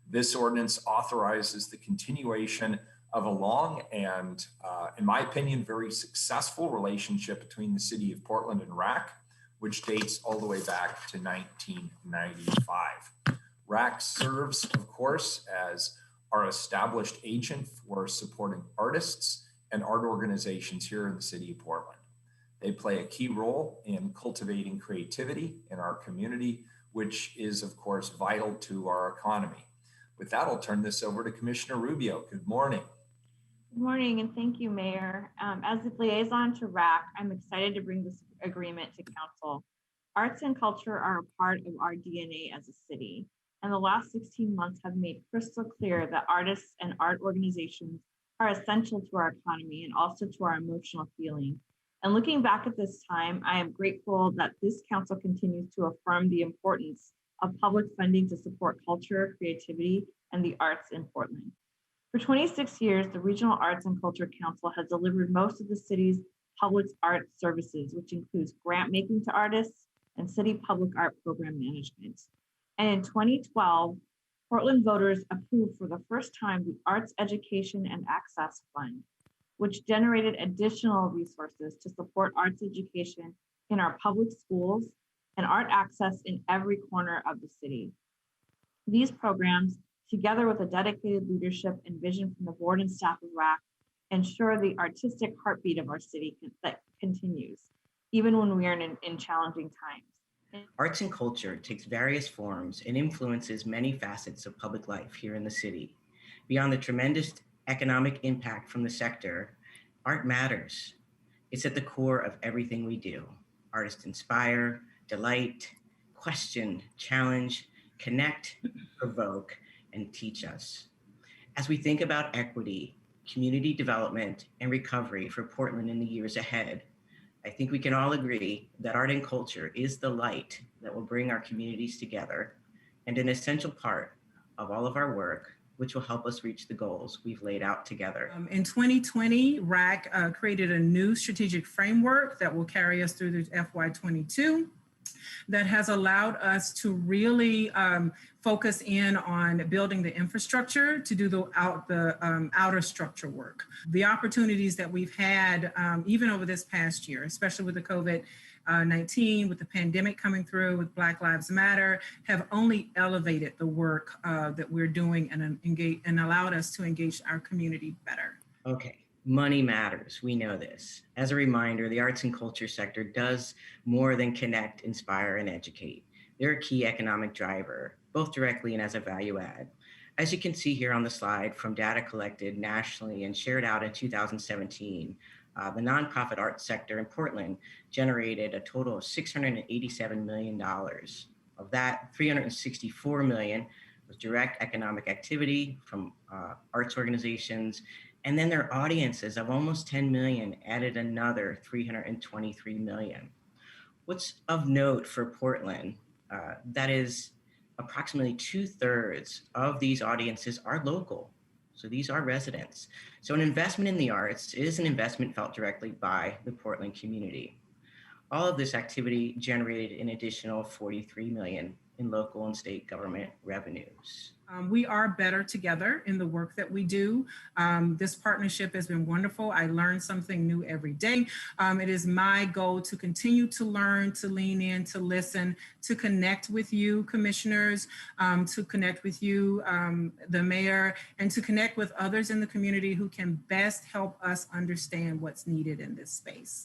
This ordinance authorizes the continuation of a long and, in my opinion, very successful relationship between the City of Portland and RACC, which dates all the way back to 1995. RACC serves, of course, as our established agent for supporting artists and art organizations here in the City of Portland. They play a key role in cultivating creativity in our community, which is, of course, vital to our economy. With that, I'll turn this over to Commissioner Rubio. Good morning. Good morning, and thank you, Mayor. As the liaison to RACC, I'm excited to bring this agreement to Council. Arts and culture are a part of our DNA as a city, and the last 16 months have made crystal clear that artists and art organizations are essential to our economy and also to our emotional feeling. And looking back at this time, I am grateful that this Council continues to affirm the importance of public funding to support culture, creativity, and the arts in Portland. For 26 years, the Regional Arts and Culture Council has delivered most of the city's public art services, which includes grant making to artists and city public art program management. And in 2012, Portland voters approved for the first time the Arts Education and Access Fund, which generated additional resources to support arts education in our public schools and art access in every corner of the city. These programs, together with a dedicated leadership and vision from the board and staff of RACC, ensure the artistic heartbeat of our city that continues, even when we are in challenging times. Arts and culture takes various forms and influences many facets of public life here in the city. Beyond the tremendous economic impact from the sector, art matters. It's at the core of everything we do. Artists inspire, delight, question, challenge, connect, provoke, and teach us. As we think about equity, community development, and recovery for Portland in the years ahead, I think we can all agree that art and culture is the light that will bring our communities together and an essential part of all of our work, which will help us reach the goals we've laid out together. In 2020, RACC created a new strategic framework that will carry us through the FY22 that has allowed us to really focus in on building the infrastructure to do the outer structure work. The opportunities that we've had, even over this past year, especially with the COVID-19, with the pandemic coming through, with Black Lives Matter, have only elevated the work that we're doing and allowed us to engage our community better. Okay. Money matters. We know this. As a reminder, the arts and culture sector does more than connect, inspire, and educate. They're a key economic driver, both directly and as a value add. As you can see here on the slide from data collected nationally and shared out in 2017, the nonprofit arts sector in Portland generated a total of $687 million. Of that, $364 million was direct economic activity from arts organizations. And then their audiences of almost 10 million added another 323 million. What's of note for Portland, that is approximately 2/3 of these audiences are local. So these are residents. So an investment in the arts is an investment felt directly by the Portland community. All of this activity generated an additional 43 million in local and state government revenues. We are better together in the work that we do. This partnership has been wonderful. I learn something new every day. It is my goal to continue to learn, to lean in, to listen, to connect with you, commissioners, to connect with you, the mayor, and to connect with others in the community who can best help us understand what's needed in this space.